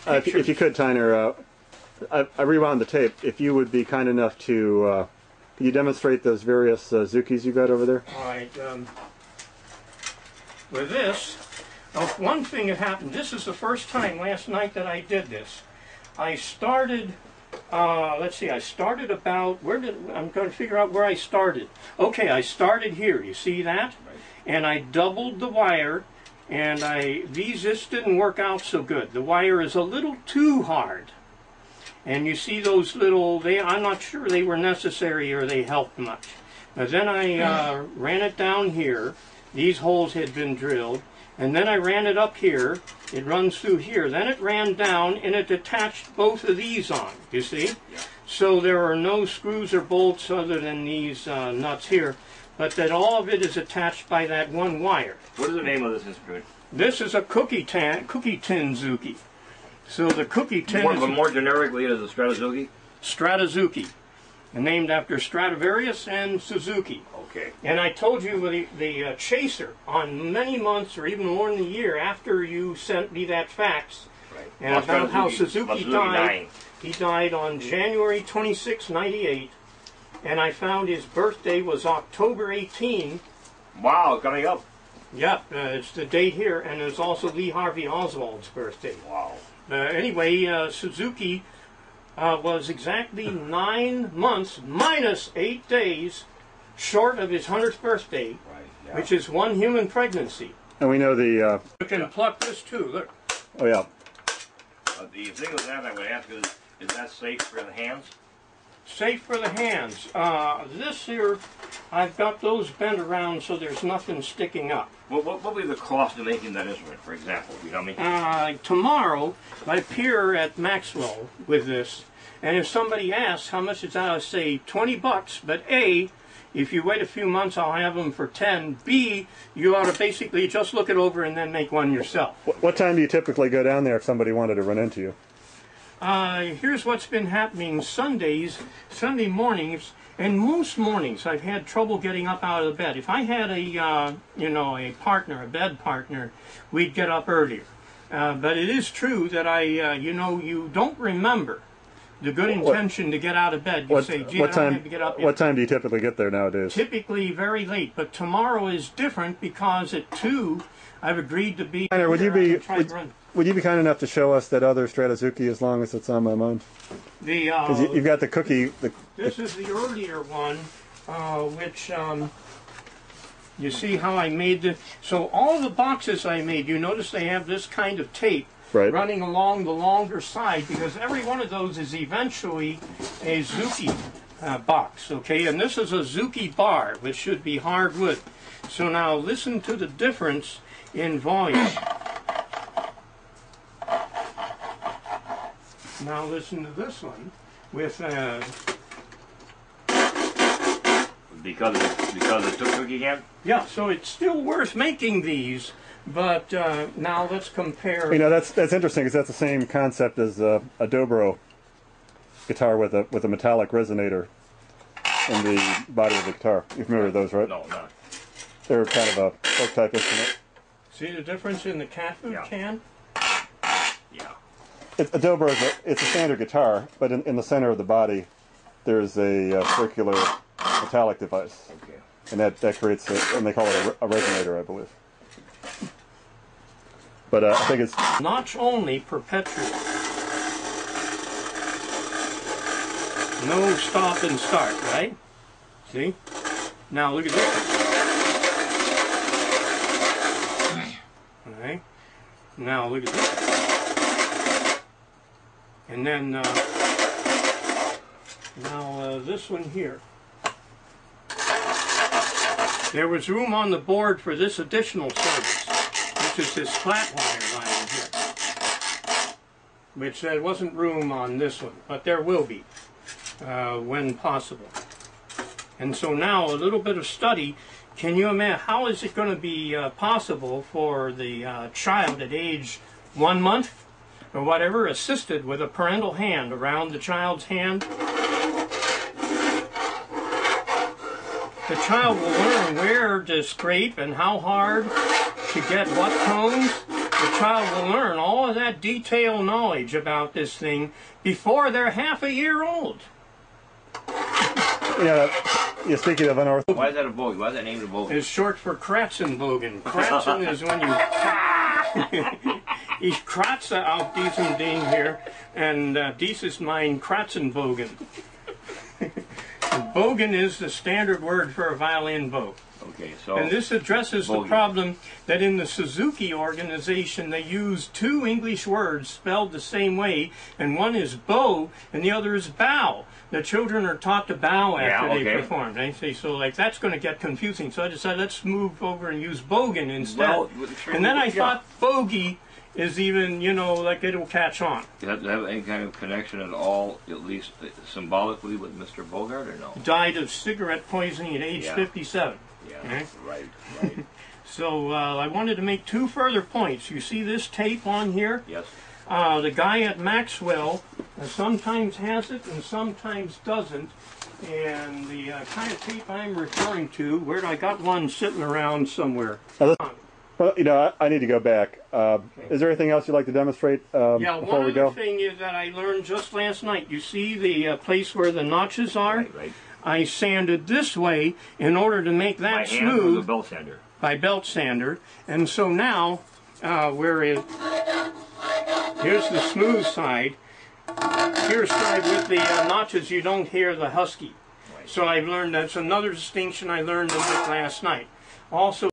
If you could, Tyner, I rewound the tape. If you would be kind enough to, can you demonstrate those various Zookies you got over there? All right. With this, one thing that happened, this is the first time last night that I did this. I started, let's see, I started about, I'm going to figure out where I started. Okay, I started here, you see that? Right. And I doubled the wire, and this didn't work out so good. The wire is a little too hard. And you see those little, I'm not sure they were necessary or they helped much. But then I ran it down here. These holes had been drilled. And then I ran it up here. It runs through here. Then it ran down and it attached both of these on, you see? Yeah. So there are no screws or bolts other than these nuts here. But that all of it is attached by that one wire. What is the name of this instrument? This is a cookie tin Zooky. So the cookie tin is... more generically, it is a Stradizooky? Stradizooky. Named after Stradivarius and Suzuki. Okay. And I told you the chaser on many months or even more than a year after you sent me that fax. Right. And about how Suzuki died. He died on January 26, 98. And I found his birthday was October 18. Wow, coming up. Yep, it's the date here. And it's also Lee Harvey Oswald's birthday. Wow. Anyway, Suzuki was exactly 9 months minus 8 days short of his 100th birthday, right, yeah. Which is 1 human pregnancy. And we know the... You can pluck this too, look. Oh, yeah. The thing with that I would ask is that safe for the hands? Safe for the hands. This here, I've got those bent around so there's nothing sticking up. Well, what will be the cost of making that instrument, for example? You know me? Tomorrow, I appear at Maxwell with this, and if somebody asks how much is that, I'll say 20 bucks, but A, if you wait a few months, I'll have them for 10. B, you ought to basically just look it over and then make one yourself. What time do you typically go down there if somebody wanted to run into you? Here's what's been happening Sunday mornings, and most mornings I've had trouble getting up out of the bed. If I had a partner, a bed partner, we'd get up earlier. But it is true that you don't remember the good intention to get out of bed. You say, gee, I don't have to get up yet. What time do you typically get there nowadays? Typically very late, but tomorrow is different because at 2 I've agreed to be Tyner, would you be kind enough to show us that other Stradizooky as long as it's on my mind? Because you've got the cookie... This is the earlier one, which... you see how I made the... So all the boxes I made, you notice they have this kind of tape running along the longer side, because every one of those is eventually a Zooky box, okay? And this is a Zooky bar, which should be hardwood. So now listen to the difference in volume. Now listen to this one with... Because it took cookie hand? Yeah, so it's still worth making these, but now let's compare... You know, that's interesting, because that's the same concept as a dobro guitar with a metallic resonator in the body of the guitar. You're familiar with those, right? No, not. They're kind of a folk type instrument. See the difference in the cat food can? Yeah. A dobro it's a standard guitar, but in the center of the body there's a circular metallic device. Okay. And that creates and they call it a resonator, I believe. But I think it's... Notch only perpetual. No stop and start, right? See? Now look at this. Alright. Now look at this. And then this one here. There was room on the board for this additional service, which is this flat wire line here, which there wasn't room on this one, but there will be when possible. And so now a little bit of study. Can you imagine how is it going to be possible for the child at age 1 month or whatever, assisted with a parental hand around the child's hand? The child will learn where to scrape and how hard to get what tones the child will learn all of that detailed knowledge about this thing before they're half a year old. You're speaking of unorthodox. Why is that a bogey? Why is that named a bogey? It's short for Kratzenbogen. Kratzen is when you... Ich kratze auf diesem Ding here, and dies ist mein Kratzenbogen. Bogen is the standard word for a violin bow. Okay, so... And this addresses the problem that in the Suzuki organization they use two English words spelled the same way, and one is bow and the other is bow. The children are taught to bow after they perform. They say, so like that's going to get confusing. So I decided let's move over and use bogan instead. Well, and then I thought bogey is even, you know, like it'll catch on. You have to have any kind of connection at all, at least symbolically, with Mr. Bogart, or no? Died of cigarette poisoning at age 57. Yeah, right. So I wanted to make two further points. You see this tape on here? Yes. The guy at Maxwell sometimes has it and sometimes doesn't. And the kind of tape I'm referring to, where I got one sitting around somewhere. Well, you know, I need to go back. Is there anything else you'd like to demonstrate before we go? Yeah, one other thing is that I learned just last night. You see the place where the notches are? Right. I sanded this way in order to make that smooth. By belt sander? By belt sander. And so now, here's the smooth side. Here's side with the notches, you don't hear the husky. Right. So I've learned, that's another distinction I learned a bit last night. Also,